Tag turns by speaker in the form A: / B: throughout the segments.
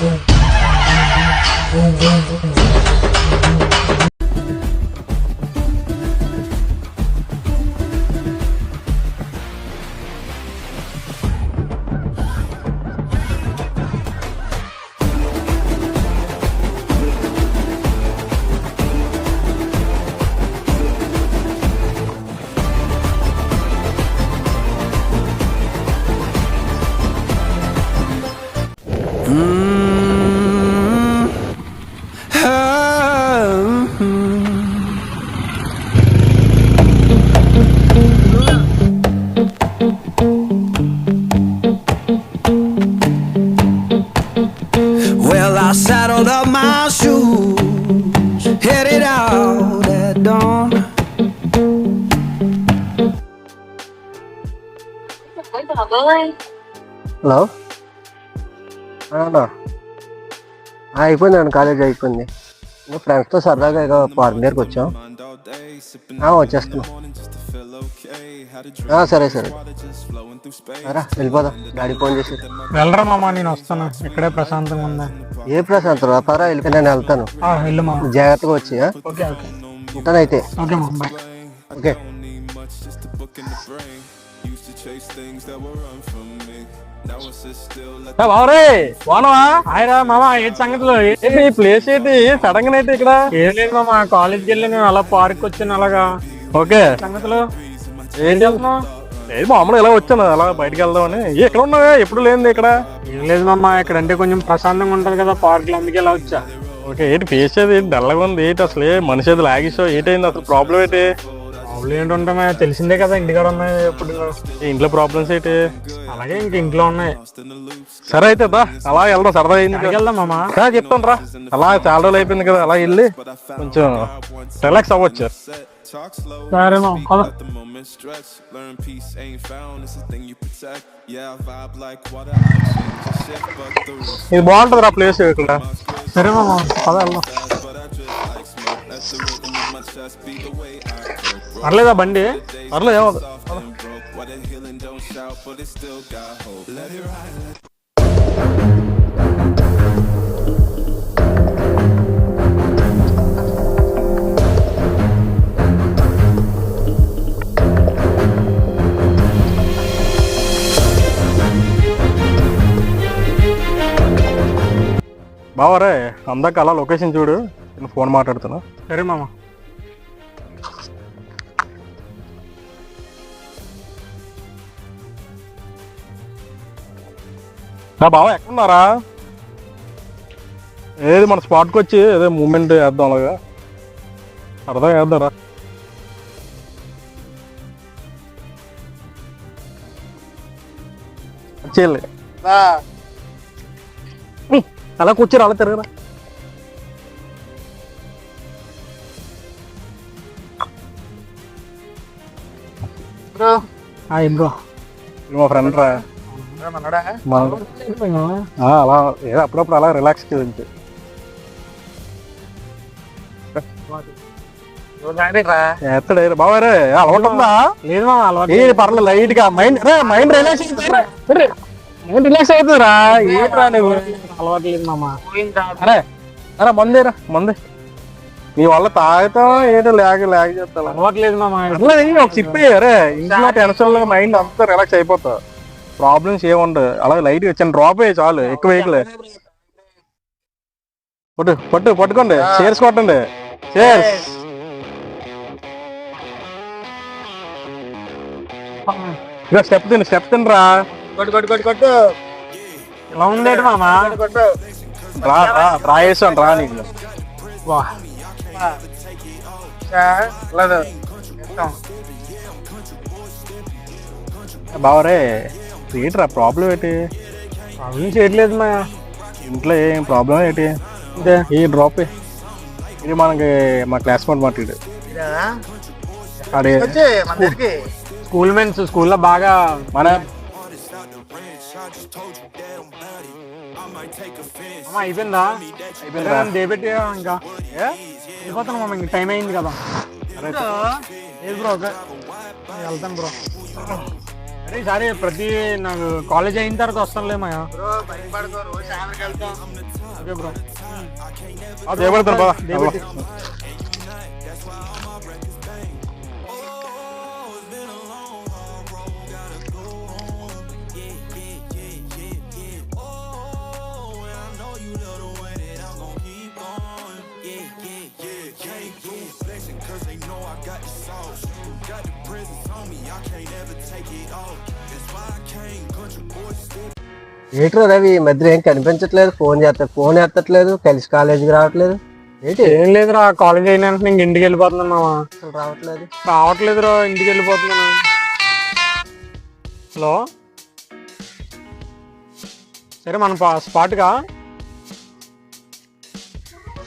A: Well, I saddled up my shoes, headed out at dawn.
B: Hello అన్నా అయిపోయిందండి, college అయిపోయింది. ఇంకా ఫ్రెండ్స్తో సరదాగా ఏదో పార్క్ దగ్గరికి వచ్చాం. వచ్చేస్తున్నాం. సరే సరే రా వెళ్ళిపోదాం. డాడీ ఫోన్ చేసి
C: వెళ్ళరా మామ, నేను వస్తాను. ఇక్కడే ప్రశాంతంగా ఉందా?
B: ఏ ప్రశాంతం రా, పరా వెళ్ళి నేను వెళ్తాను.
C: వెళ్ళు మామ,
B: జాగ్రత్తగా వచ్చి. ఉంటానైతే.
C: ఓకే మామ, బాయ్.
B: ఓకే.
C: హాయ్రా మామ, ఏంటి సంగతులు? ఏంటి ప్లేస్ ఏంటి సడన్ గా అయితే ఇక్కడ? ఏం లేదు మామ, కాలేజ్కి వెళ్ళి నేను అలా పార్క్ వచ్చాను అలాగా. ఓకే, సంగతులు ఏం చేస్తున్నావు?
D: ఏది మామూలు ఇలా వచ్చాను, అలా బయటకు వెళ్దామని. ఎక్కడ ఉన్నావా? ఎప్పుడు లేని ఇక్కడ?
C: ఏం లేదు మామ, ఇక్కడ అంటే కొంచెం ప్రశాంతంగా ఉంటది కదా పార్క్ లో, అందుకే ఇలా వచ్చా.
D: ఓకే, ఏంటి ఫేస్ అది డల్లగా ఉంది? ఏంటి అసలు మనిషి అది లాగేసావు? ఏంటైంది అసలు? ప్రాబ్లం ఏంటి?
C: ప్రాబ్లం ఏంటంటే తెలిసిందే కదా, ఇంటికాడ ఉన్నాయి. ఎప్పుడు
D: ఇంట్లో ప్రాబ్లమ్స్ ఏంటి?
C: అలాగే ఇంక ఇంట్లో ఉన్నాయి.
D: సరే అయితే దా అలా వెళ్దాం, సరదా అయింది.
C: వెళ్దాం మామ.
D: చెప్తాను రా. అలా చాలా రోజులు అయిపోయింది కదా, అలా వెళ్ళి కొంచెం రిలాక్స్ అవ్వచ్చు.
C: సరే మామ.
D: ఇది బాగుంటుంది రా ప్లేస్ ఇక్కడ.
C: సరే మామ, పద వెళ్దాం. పర్లేదా బండి?
D: పర్లేదు, ఏమవుతుంది. బావరే, అందాక అలా లొకేషన్ చూడు, నేను ఫోన్ మాట్లాడుతున్నా.
C: సరే మామ.
D: బావ ఎక్కడున్నారా? ఏది మన స్పాట్కి వచ్చి ఏదో మూమెంట్ వేద్దాం, అలాగా సరదా వేద్దాంరా. వచ్చేయాలి అలా కూర్చోరు, అలా తిరగరా.
C: బ్రో,
D: మా ఫ్రెండ్ రా. అలా ఏదో అప్పుడప్పుడు అలా రిలాక్స్ చేయండి. ఎత్తడే బావారే, అలవాటు ఉందా?
C: లేదు అలవాటు.
D: పర్లేదు, లైట్ గా మైండ్ రిలాక్స్ మైండ్ రిలాక్స్ అవుతుందిరా. ఏంట్రా నువ్వు?
C: అలవాటు లేదు మామ.
D: అరే అరే మందేరా, మందే నీ వల్ల తాగుతాం ఏంటో లేక చేస్తా.
C: అలవాటు లేదు మామ.
D: ఒక సిప్ అరే, ఇంట్లో టెన్షన్ మైండ్ అంతా రిలాక్స్ అయిపోతా. ప్రాబ్లమ్స్ ఏముండదు, అలాగే లైట్ వచ్చాను డ్రాప్ అయ్యి చాలు, ఎక్కువ వెహికల్. పట్టుకోండి, చైర్స్ కొట్టండి, చైర్స్. స్టెప్ తినరా.
C: కొట్టు. ఇలా ఉందేంటి మామ?
D: రా వేసాను రా నీకు. బావరే, ఏంట్రా ప్రాబ్లం ఏంటి?
C: ప్రాబ్లం చేయట్లేదు మా
D: ఇంట్లో. ఏం ప్రాబ్లం ఏంటి? ఈ డ్రాప్ ఇది మనకి మా క్లాస్మేట్ మాట్లాడు.
C: స్కూల్ మెన్స్ స్కూల్లో బాగా
D: మన
C: అయిపోయిందా? దేపెట్టి ఇంకా వెళ్ళిపోతాను మామ, ఇంక టైం అయింది కదా. లేదు బ్రో, ఓకే వెళ్తాను బ్రో. అరే సరే ప్రతి నాకు కాలేజ్ అయిన తర్వాత వస్తానులే మాయా. Okay bro.
D: చేయబడతాను బా.
B: ఏంట్రా రవి ఈ మధ్య ఏం కనిపించట్లేదు, ఫోన్ ఎత్తట్లేదు, కలిసి కాలేజీకి రావట్లేదు ఏంటి?
C: ఏం లేదురా, కాలేజ్ అయినా ఇంక ఇంటికి వెళ్ళిపోతున్నాను మామ.
B: అసలు రావట్లేదు.
C: రావట్లేదురా, ఇంటికి వెళ్ళిపోతున్నాను. హలో సరే మన స్పాట్గా.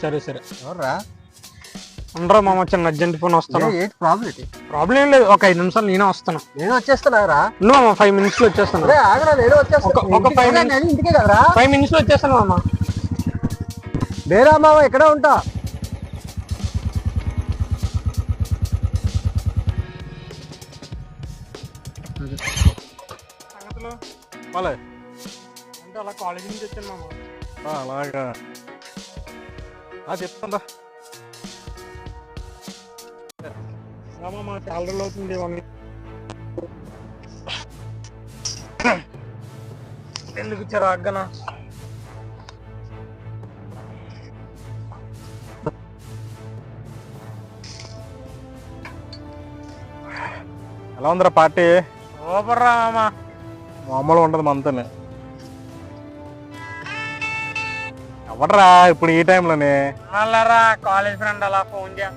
C: సరే సరే
B: ఎవర్రా?
C: ఉండరా మామ, చిన్న అర్జెంట్ ఫోన్ వస్తాను.
B: ఏంటి ప్రాబ్లం?
C: ప్రాబ్లం ఏం లేదు, ఒక 5 నిమిషాలు నేనే వస్తాను.
B: నేను వచ్చేస్తాను.
C: నువ్వు 5 minutes లో వచ్చేస్తాను. ఒక 5 minutes లో వచ్చేస్తాను మామ.
B: బేరా మామ ఇక్కడే ఉంటా.
C: సంగతులు
D: వాళ్ళే
C: అంటే అలా కాలేజ్ నుంచి వచ్చాను మామ.
D: అలాగా చెప్తాను.
C: మామ చాలా రోజులు అవుతుంది ఇవన్నీ. ఎందుకు ఇచ్చారు అగ్గన?
D: ఎలా ఉందిరా పార్టీ?
C: సూపర్ రా మామ,
D: మామూలుగా ఉంటుంది మనతోనే. ఎవడరా ఇప్పుడు ఈ టైంలోనే?
C: అన్నారా కాలేజ్ ఫ్రెండ్ అలా ఫోన్ చేయ.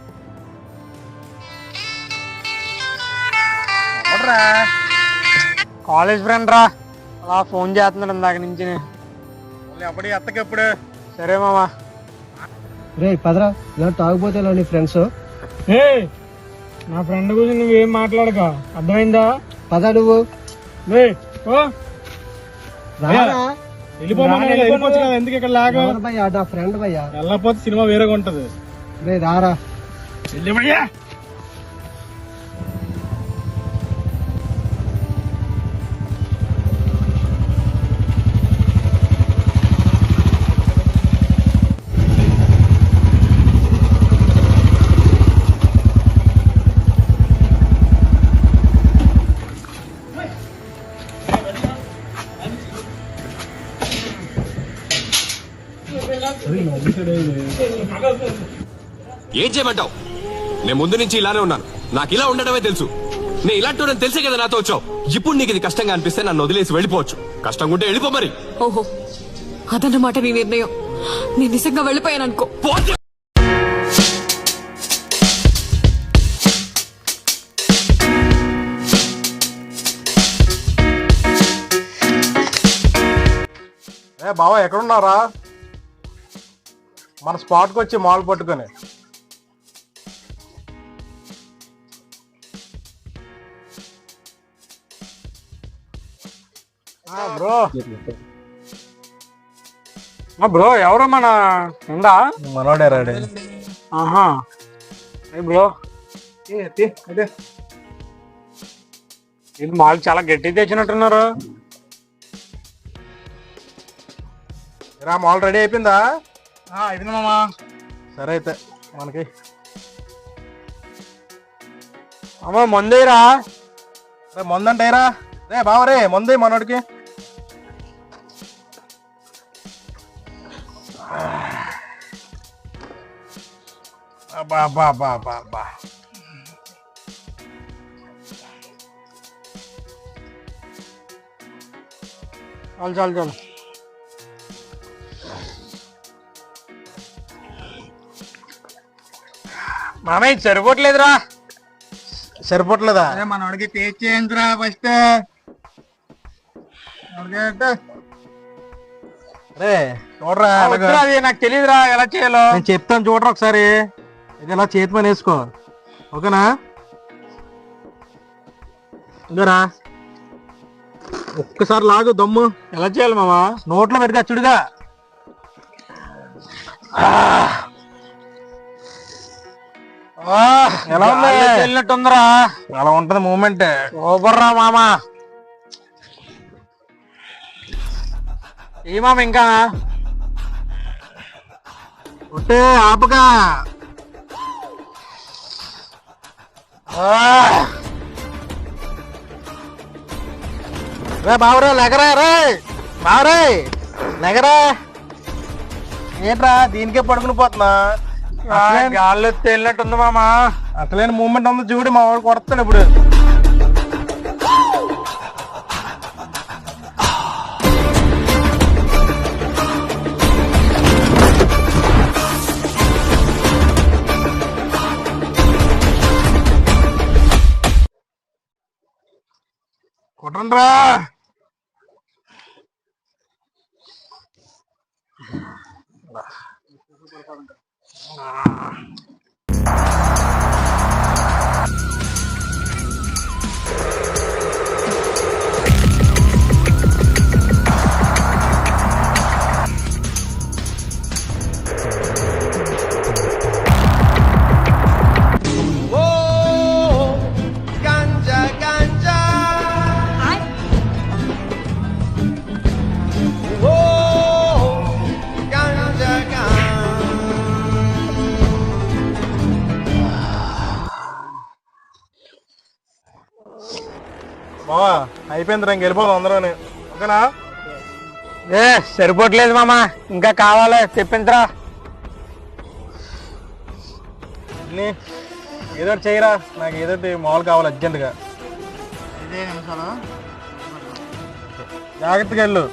D: ఎవడరా?
C: కాలేజ్ ఫ్రెండ్ రా, అలా ఫోన్ చేస్తున్నాడు ఇందాక నుంచి.
D: ఎప్పటి ఎత్తకెప్పుడు?
C: సరే మామా.
B: రే పదరా, ఇలా తాగిపోతే నీ ఫ్రెండ్స్.
C: నా ఫ్రెండ్ గురించి నువ్వేం మాట్లాడక, అర్థమైందా?
B: పద నువ్వు
C: ఎందుకు ఇక్కడ లాగా?
B: నా ఫ్రెండ్ భయ్యా,
C: వెళ్ళకపోతే సినిమా వేరేగా ఉంటది.
B: రే రారా.
E: ఏం చేయమంటావు? నేను ముందు నుంచి ఇలానే ఉన్నాను, నాకు ఇలా ఉండడమే తెలుసు. నేను ఇలాంటి తెలిసే కదా నాతో వచ్చావు. ఇప్పుడు నీకు ఇది కష్టంగా అనిపిస్తే నన్ను వదిలేసి వెళ్ళిపోవచ్చు. కష్టంగా ఉంటే వెళ్ళిపో మరి.
F: ఓహో, అదన్నమాట నీ నిర్ణయం. నేను నిజంగా వెళ్ళిపోయాను అనుకో.
D: బావా ఎక్కడున్నారా? మన స్పాట్కి వచ్చి మాల్ పట్టుకొని.
C: బ్రో ఎవరు మన ఉందా?
D: మనోడే రాడే.
C: ఆహా బ్రో, ఇది మాల్ చాలా గట్టి తెచ్చినట్టున్నారు.
D: మాల్ రెడీ అయిపోయిందా?
C: అయిపోయింది మామా.
D: సరే అయితే మనకి
C: అమ్మా మందేరా.
D: మందంటాయిరా రే బావ, రే మందే మనోడికి.
C: చాలు చాలు చాలు. మామయ్య సరిపోవట్లేదురా.
D: సరిపోవట్లేదా?
C: మనోడికి టేస్ట్ చేయండిరా ఫస్ట్.
D: రే చూడరా,
C: అది నాకు తెలియదురా ఎలా చేయాలో.
D: నేను చెప్తాను చూడరా ఒకసారి. ఇది ఇలా చేతి పని వేసుకో, ఓకేనా? ఇంకరా ఒక్కసారి లాగు దమ్ము.
C: ఎలా చేయాలి మామా?
D: నోట్లో పెడితే అచ్చుడుగా.
C: ఎలా వెళ్ళినట్టుందిరా.
D: అలా ఉంటది మూమెంట్.
C: సూపర్ రా మామా. ఏ మామ ఇంకా
D: ఉంటే ఆపగా రే బావరా లెగరా రే బావరే లెగరా ఏంట్రా దీనికే పడుకుని పోతున్నా
C: గాల్లో తేలినట్టుంది మామ.
D: అసలేని మూమెంట్ ఉంది చూడు మా వాడు కొడతాడు ఇప్పుడు కొట్టండ్రా
A: Ganja, ganja. Oh, ganja, ganja.
D: బావా అయిపోయిందిరా ఇంక వెళ్ళిపోదాం అందరూ ఓకేనా
C: ఏ సరిపోవట్లేదు మామ, ఇంకా కావాలి తెప్పించరా.
D: ఏదో ఒకటి చేయరా నాకు ఏదో ఒకటి మామూలు కావాలి అర్జెంటుగా జాగ్రత్తగా వెళ్ళు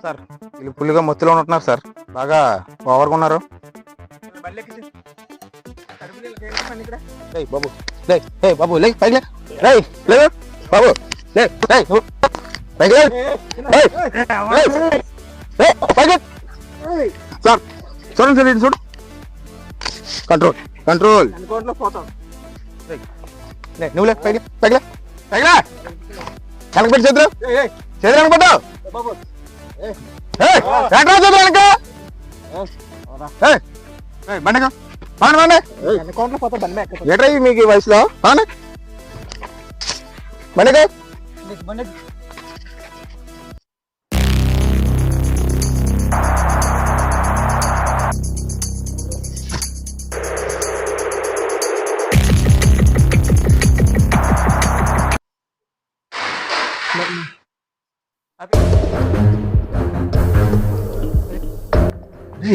D: సార్ వీళ్ళు ఫుల్గా మొత్తులో ఉంటున్నారు సార్ బాగా ఓవర్గా ఉన్నారు బాబు బాబు లే పైకి లే బాబు లే పైకి సార్ చూడండి సార్ చూడు కంట్రోల్ కంట్రోల్ నువ్వు లే పైకి పైకి పైకి వెనక పెట్టి చేతులు చేతులు అనుకుంటావు బండి ఎట్రా మీకు ఈ వయసులో బండి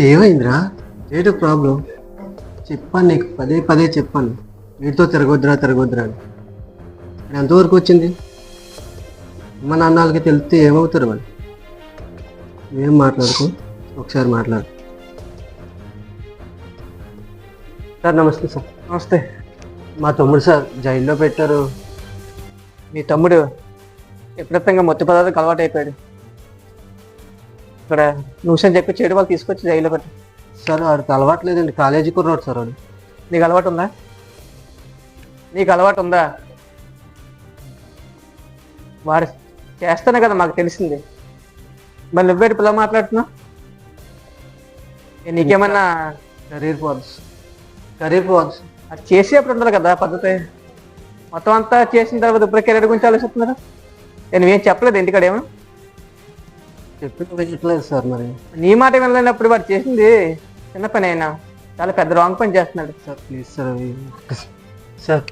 B: ఏమైందిరా ఏంటో ప్రాబ్లం చెప్పాను నీకు పదే పదే చెప్పాను వీటితో తిరగొద్దురా అని ఎంతవరకు వచ్చింది అమ్మ నాన్న వాళ్ళకి తెలిస్తే ఏమవుతారు వాళ్ళు? ఏం మాట్లాడుకో, ఒకసారి మాట్లాడు. సార్ నమస్తే సార్.
G: నమస్తే.
B: మా తమ్ముడు సార్ జైల్లో పెట్టారు.
G: మీ తమ్ముడు ఎప్పుడెప్పుడంగా మొత్తం పదార్థాలకు అలవాటు అయిపోయాడు. ఇక్కడ న్యూషన్ చెప్పి చెడు వాళ్ళు తీసుకొచ్చి జైల్లో పెట్టారు.
B: సార్ వాడికి అలవాట్లేదండి, కాలేజీ కుర్రాడు సార్ వాడు.
G: నీకు అలవాటు ఉందా? నీకు అలవాటు ఉందా? వాడు చేస్తానే కదా మాకు తెలిసింది. మరి నువ్వేటి పిల్ల మాట్లాడుతున్నావు? నీకేమన్నా
B: కెరీర్ పాలసీ.
G: అది చేసేప్పుడు ఉండాలి కదా పద్ధతి. మొత్తం అంతా చేసిన తర్వాత ఇప్పుడు కెరీర్ గురించి ఆలోచిస్తున్నారా? నువ్వేం చెప్పలేదు ఇంటికాడ ఏమో?
B: చెప్పి వెళ్ళట్లేదు సార్. మరి
G: నీ మాట వినలేనప్పుడు వాడు చేసింది చిన్న పని అయినా చాలా పెద్ద రాంగ్ పని చేస్తున్నాడు.
B: Sir please sir, sir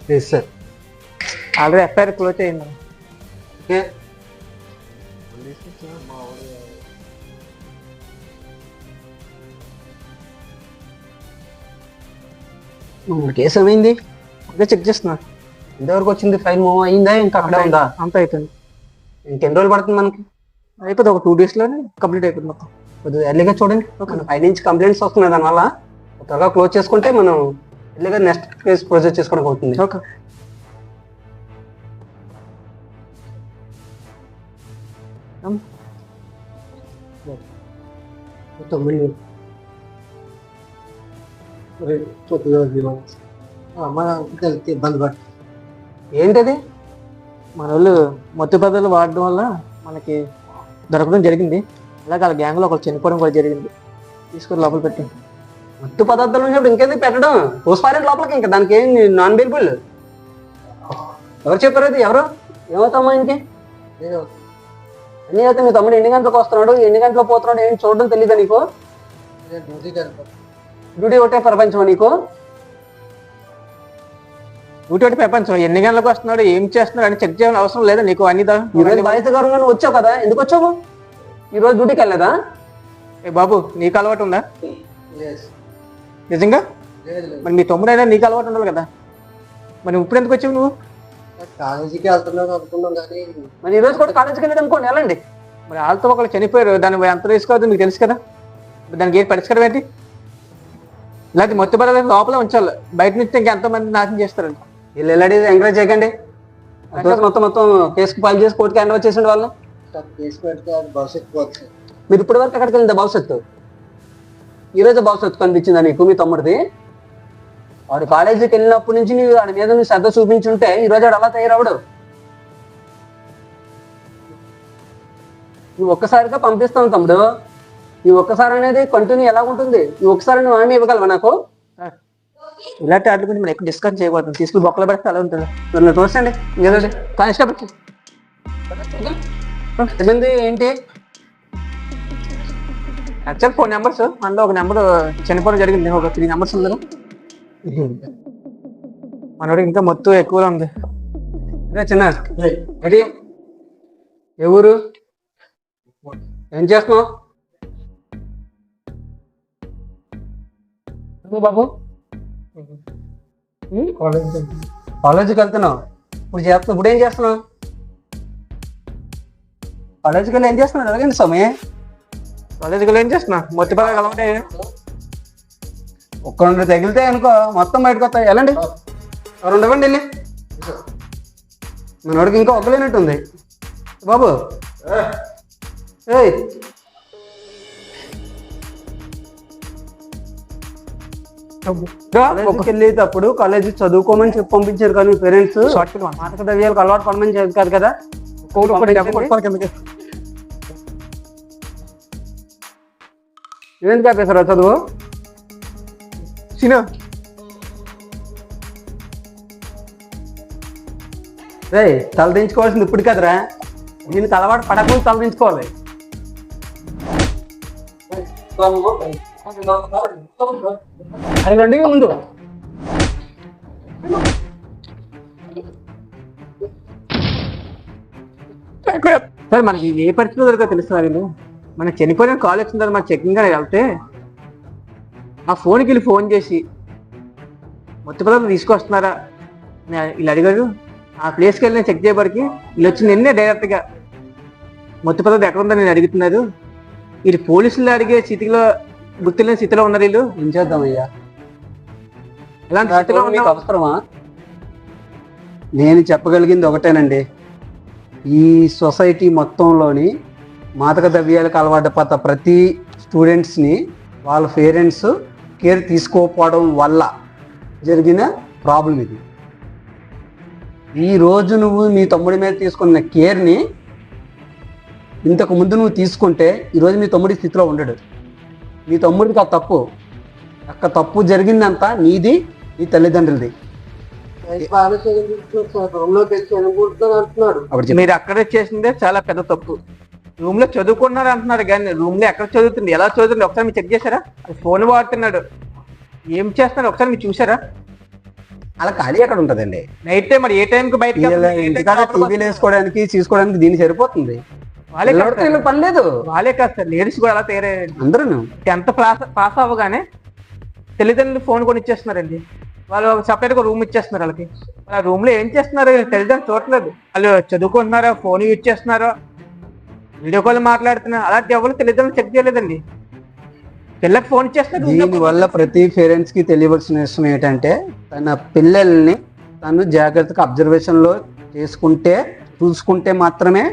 B: please sir.
G: Already FIR close అయింది.
B: ఓకే. కేసు ఏమైంది?
G: అదే చెక్ చేస్తున్నా.
B: ఎంతవరకు వచ్చింది? ఫైల్ మూవ్ అయిందా ఇంకా అక్కడే ఉందా?
G: అంత అయిపోయింది.
B: ఇంకెన్ని రోజులు పడుతుంది మనకి?
G: అయిపోతుంది, ఒక 2 days లోనే కంప్లీట్ అయిపోయింది మొత్తం.
B: కొద్దిగా ఎర్లీగా చూడండి. పై నుంచి కంప్లైంట్స్ వస్తున్నాయి, దానివల్ల త్వరగా క్లోజ్ చేసుకుంటే మనం ఎర్లీగా నెక్స్ట్ కేసు ప్రొసీడ్ చేసుకోవడానికి అవుతుంది.
G: ఓకే.
B: ఇబ్బంది పడు. ఏంటది?
G: మన వాళ్ళు మొత్తం పదాలు వాడడం వల్ల మనకి దొరకడం జరిగింది. అలాగే వాళ్ళ గ్యాంగ్లో ఒకరు చనిపోవడం కూడా జరిగింది. తీసుకొని లోపల పెట్టాం.
B: మత్తు పదార్థాలు ఉన్నప్పుడు ఇంకేంది పెట్టడం? పోస్ట్మార్టం లోపలికి ఇంకా దానికి ఏం నాన్ బెయిలబుల్. ఎవరు చెప్పారు అది? ఎవరు? ఏమవుతామా ఇంకే అన్నీ అయితే మీ తమ్ముడు ఎన్ని గంటలకు వస్తున్నాడు, ఎన్ని గంటలకు పోతున్నాడు ఏం చూడడం తెలీదా నీకు? డ్యూటీ ఒకటే ప్రపంచం నీకు.
G: డ్యూటీ ఒకటి ప్రపంచం. ఎన్ని గంటలకు వస్తున్నాడు, ఏం చేస్తున్నాడు అని చెక్ చేయాల్సిన అవసరం లేదా నీకు? అన్ని
B: ఈరోజు బాధ్యతగారంగా నువ్వు వచ్చావు కదా, ఎందుకు వచ్చావు? ఈరోజు డ్యూటీకి వెళ్ళలేదా?
G: ఏ బాబు, నీకు అలవాటు ఉందా నిజంగా? మరి మీ తమ్ముడు అయినా నీకు అలవాటు ఉండాలి కదా. మరి ఇప్పుడు ఎందుకు వచ్చావు నువ్వు?
B: కాలేజీకి వెళ్తున్నాను అనుకున్నాం కానీ మరి ఈరోజు కూడా కాలేజీకి వెళ్ళడం అనుకోండి, వెళ్ళండి.
G: మరి వాళ్ళతో ఒకళ్ళు చనిపోయారు, దాన్ని ఎంత తీసుకోవద్దు మీకు తెలుసు కదా. దానికి ఏం పరిష్కారం ఏంటి? ఇలాంటి మొత్తం పదార్థాలు లోపల ఉంచాలి, బయట నుంచి ఇంకెంతో మంది నాశనం చేస్తారండి.
B: వీళ్ళు వెళ్ళాడు ఎంకరేజ్ చేయకండి. మొత్తం కేసుకు ఫైల్ చేసి కోర్టుకి హ్యాండ్ ఓవర్ చేసిన వాళ్ళు మీరు ఇప్పటి వరకు ఎక్కడికి వెళ్ళిందా భవిష్యత్తు? ఈరోజు భవిష్యత్తు కనిపించిందా నీకు మీ తమ్ముడిది? వాడు కాలేజీకి వెళ్ళినప్పటి నుంచి నీవు వాడి మీద నువ్వు శ్రద్ధ చూపించుంటే ఈరోజు వాడు అలా తయారవడు. నువ్వు ఒక్కసారిగా పంపిస్తావు తమ్ముడు. ఈ ఒక్కసారి అనేది కంటిన్యూ ఎలా ఉంటుంది? ఈ ఒక్కసారి నువ్వు హామీ ఇవ్వగలవా నాకు?
G: ఇలాంటి వాటి గురించి మనం ఎక్కువ డిస్కస్ చేయకూడదు. తీసుకుని బొక్కలు పెడితే అలా ఉంటుంది.
B: నన్ను చూసండి. కానిస్టేబుల్ ఏంటి?
G: యాక్చువల్ 4 నెంబర్స్, అందులో ఒక నెంబర్ చనిపోవడం జరిగింది. ఒక 3 నెంబర్స్ ఉంది. మనోడికి ఇంకా మొత్తం ఎక్కువగా ఉంది.
B: చిన్న ఏంటి? ఏ ఊరు? ఏం చేస్తున్నావు బాబు? కాలేజీకి వెళ్తున్నావు. ఇప్పుడు ఏం చేస్తున్నావు? కాలేజీకి వెళ్ళి ఏం చేస్తున్నావు? అడగండి సమయ.
G: కాలేజీకి వెళ్ళి ఏం చేస్తున్నా? మొత్తం బాగా కలవటే
B: ఒక్క 2 తగిలితే అనుకో మొత్తం బయటకు వస్తాయి. వెళ్ళండి, 2 ఇవ్వండి వెళ్ళి. మనోడికి ఇంకా ఒక్కలేనట్టుంది బాబు. కాలేజీకి వెళ్ళేటప్పుడు కాలేజీ చదువుకోమని చెప్పి పంపించారు కానీ పేరెంట్స్ మాటక ద్రవ్యాలకు అలవాటు పడమని చెప్పారు కదా. ఏం చెప్పేశారా చదువు? రే తలదించుకోవాల్సింది ఇప్పుడు కదరా, దీనికి అలవాటు పడకుండా తలదించుకోవాలి. అది రండి ముందు.
G: సార్ మనకి ఏ పరిస్థితులు దొరకదో తెలుసు. మన చనిపోయిన కాల్ వచ్చిన తర్వాత మన చెకింగ్ అని వెళ్తే ఆ ఫోన్కి వెళ్ళి ఫోన్ చేసి మొత్తం పదార్థాలు తీసుకొస్తున్నారా ఇలా అడిగారు. ఆ ప్లేస్కి వెళ్ళి చెక్ చేయబడికి వీళ్ళు వచ్చి నిన్నే డైరెక్ట్గా మొత్తం పద్ధతి ఎక్కడ ఉందని నేను అడుగుతున్నారు. వీళ్ళు పోలీసులు అడిగే స్థితిలో గుర్తులేని స్థితిలో ఉన్నారు వీళ్ళు.
B: ఏం చేద్దామయ్యా?
G: ఇలాంటి స్థితిలో
B: మీకు
G: ఉన్న
B: అవసరమా? నేను చెప్పగలిగింది ఒకటేనండి, ఈ సొసైటీ మొత్తంలోని మాదక ద్రవ్యాలకు అలవాటు పడ్డ ప్రతి స్టూడెంట్స్ని వాళ్ళ పేరెంట్స్ కేర్ తీసుకోకపోవడం వల్ల జరిగిన ప్రాబ్లం ఇది. ఈరోజు నువ్వు నీ తమ్ముడి మీద తీసుకున్న కేర్ని ఇంతకు ముందు నువ్వు తీసుకుంటే ఈరోజు మీ తమ్ముడి స్థితిలో ఉండడు. మీ తమ్ముడికి ఆ తప్పు జరిగిందంతా నీది, నీ తల్లిదండ్రులది.
G: మీరు అక్కడే చేసిందే చాలా పెద్ద తప్పు. రూమ్ లో చదువుకున్నారు అంటున్నారు కానీ రూమ్ లో ఎక్కడ చదువుతుంది, ఎలా చదువుతుంది ఒకసారి మీరు చెక్ చేశారా? ఫోన్ వాడుతున్నాడు, ఏం చేస్తున్నాడు ఒకసారి మీరు చూసారా?
B: అలా ఖాళీ ఎక్కడ ఉంటుందండి?
G: నైట్ టైం మరి ఏ టైంకి బయటకి
B: టీవీలు వేసుకోవడానికి తీసుకోవడానికి దీన్ని సరిపోతుంది. పని లేదు.
G: వాళ్ళే కాదు సార్, లేడీస్ కూడా అలా తయారయ్యారు.
B: అందరూ
G: 10th పాస్ అవ్వగానే తల్లిదండ్రులు ఫోన్ కొని ఇచ్చేస్తున్నారండి. వాళ్ళు సపరేట్ గా రూమ్ ఇచ్చేస్తున్నారు వాళ్ళకి. ఆ రూమ్ లో ఏం చేస్తున్నారు తల్లిదండ్రులు చూడలేదు. వాళ్ళు చదువుకుంటున్నారా, ఫోన్ యూజ్ చేస్తున్నారో, వీడియో కాల్ మాట్లాడుతున్నారు, అలాంటి ఎవరు తల్లిదండ్రులు చెక్ చేయలేదండి. పిల్లకి ఫోన్ ఇచ్చేస్తారు.
B: దీనివల్ల ప్రతి పేరెంట్స్ కి తెలియవలసిన విషయం ఏంటంటే తన పిల్లల్ని తను జాగ్రత్తగా అబ్జర్వేషన్ లో చూసుకుంటే మాత్రమే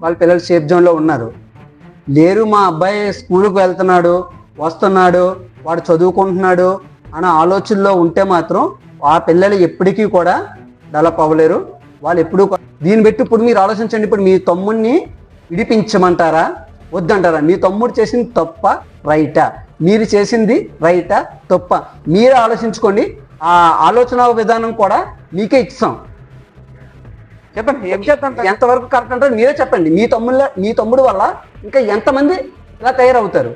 B: వాళ్ళ పిల్లలు సేఫ్ జోన్ లో ఉన్నారు. లేరు మా అబ్బాయి స్కూల్కి వెళ్తున్నాడు, వస్తున్నాడు, వాడు చదువుకుంటున్నాడు అనే ఆలోచనలో ఉంటే మాత్రం ఆ పిల్లలు ఎప్పటికీ కూడా డెవలప్ అవ్వలేరు. వాళ్ళు ఎప్పుడూ దీన్ని బట్టి ఇప్పుడు మీరు ఆలోచించండి. ఇప్పుడు మీ తమ్ముడిని విడిపించమంటారా, వద్దంటారా? మీ తమ్ముడు చేసింది తప్ప రైటా? మీరు చేసింది రైటా తప్ప? మీరు ఆలోచించుకోండి. ఆ ఆలోచన విధానం కూడా మీకే ఇచ్చాం.
G: చెప్పండి ఏం చేద్దాం,
B: ఎంతవరకు కరెక్ట్ అంటారు మీరే చెప్పండి. మీ తమ్ముడు వల్ల ఇంకా ఎంతమంది ఇలా తయారవుతారు?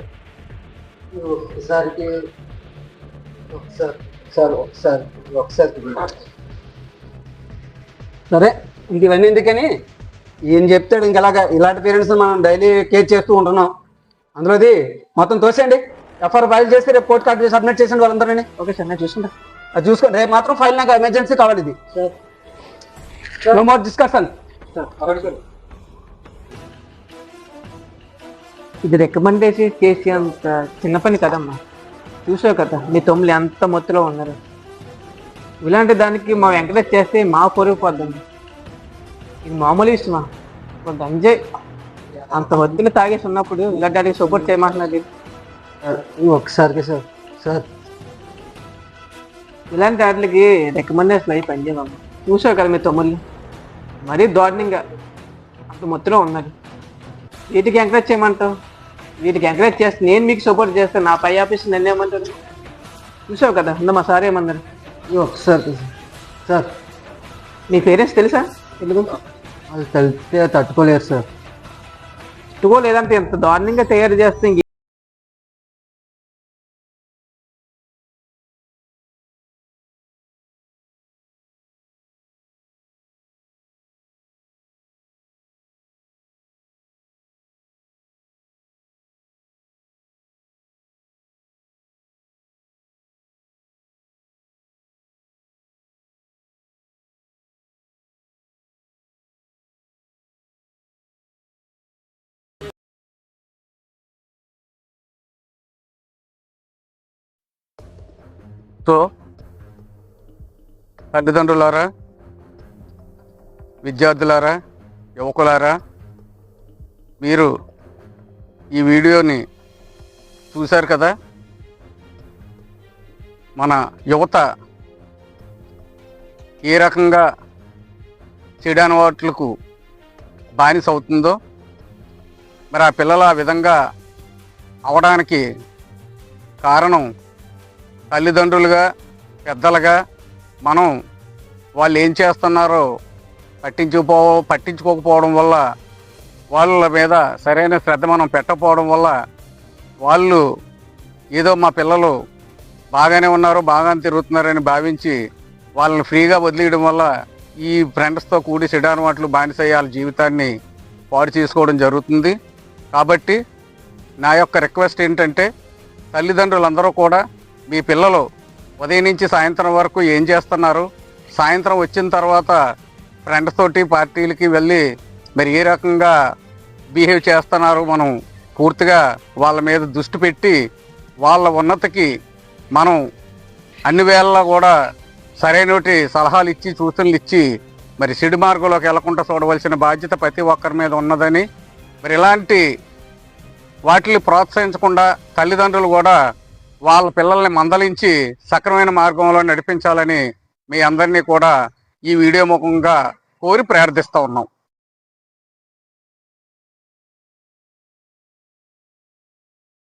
B: సరే ఇంక ఇవన్నీ ఎందుకని ఏం చెప్తాడు ఇంక ఇలాంటి పేరెంట్స్ మనం డైలీ కేర్ చేస్తూ ఉంటున్నాం. అందులోది మొత్తం తోసేయండి, ఎఫ్ఐఆర్ ఫైల్ చేసి రేపు కోర్టు కార్డు సబ్మిట్ చేసండి వాళ్ళందరినీ.
G: ఓకే సార్, నేను చూసుకుంటా.
B: అది చూసుకోండి. రేపు మాత్రం ఫైల్ నాకు ఎమర్జెన్సీ కావాలి. ఇది నో మోర్ డిస్కషన్.
G: ఇది రికమెండేషన్ చేసి అంత చిన్న పని కదమ్మా. చూసావు కదా మీ తమ్ముళ్ళు ఎంత మొత్తులో ఉన్నారు. ఇలాంటి దానికి మా ఎంకరేజ్ చేస్తే మా పొరిగిపోద్దండి. ఇది మామూలు ఇష్టమా? కొంత ఎంజాయ్ అంత వద్దులు తాగేసి ఉన్నప్పుడు ఇలాంటి వాటికి సపోర్ట్ చేయమంటున్నది.
B: ఒకసారికి సార్
G: ఇలాంటి వాటికి రికమెండేషన్ అయ్యి పనిచేయమమ్మా. చూసావు కదా మీ తమ్ముళ్ళు మరీ దారుణంగా అంత మొత్తులో ఉన్నారు. వీటికి ఎంకరేజ్ చేయమంటావు? వీటికి ఎంకరేజ్ చేస్తే నేను మీకు సపోర్ట్ చేస్తాను. నా పై ఆఫీస్ నన్ను ఏమంటారు? చూసావు కదా మా సార్ ఏమన్నారు.
B: ఒకసారి సార్
G: మీ పేరెంట్స్ తెలుసా? తెలుగు
B: వాళ్ళు తెలిస్తే తట్టుకోలేరు సార్.
G: లేదంటే ఎంత దారుణంగా తయారు చేస్తే
D: సో తల్లిదండ్రులారా, విద్యార్థులారా, యువకులారా, మీరు ఈ వీడియోని చూశారు కదా. మన యువత ఏ రకంగా చెడు అలవాట్లకు బానిస అవుతుందో, మరి ఆ పిల్లలు ఆ విధంగా అవడానికి కారణం తల్లిదండ్రులుగా, పెద్దలుగా మనం వాళ్ళు ఏం చేస్తున్నారో పట్టించుకోకపోవడం వల్ల, వాళ్ళ మీద సరైన శ్రద్ధ మనం పెట్టకపోవడం వల్ల, వాళ్ళు ఏదో మా పిల్లలు బాగానే ఉన్నారు, బాగానే తిరుగుతున్నారని భావించి వాళ్ళని ఫ్రీగా వదిలేయడం వల్ల ఈ ఫ్రెండ్స్తో కూడి చెడాను వాటిలో బానిసయ్యే వాళ్ళ జీవితాన్ని పాడు చేసుకోవడం జరుగుతుంది. కాబట్టి నా యొక్క రిక్వెస్ట్ ఏంటంటే, తల్లిదండ్రులందరూ కూడా మీ పిల్లలు ఉదయం నుంచి సాయంత్రం వరకు ఏం చేస్తున్నారు, సాయంత్రం వచ్చిన తర్వాత ఫ్రెండ్స్ తోటి పార్టీలకి వెళ్ళి మరి ఏ రకంగా బిహేవ్ చేస్తున్నారో మనం పూర్తిగా వాళ్ళ మీద దృష్టి పెట్టి వాళ్ళ ఉన్నతికి మనం అన్ని వేళలా కూడా సరైనటి సలహాలు ఇచ్చి సూచనలు ఇచ్చి మరి చెడు మార్గంలోకి వెళ్లకుండా చూడవలసిన బాధ్యత ప్రతి ఒక్కరి మీద ఉన్నదని, మరి ఇలాంటి వాటిని ప్రోత్సహించకుండా తల్లిదండ్రులు కూడా వాళ్ళ పిల్లల్ని మందలించి సక్రమైన మార్గంలో నడిపించాలని మీ అందరినీ కూడా ఈ వీడియో ముఖంగా కోరి ప్రార్థిస్తూ ఉన్నాం.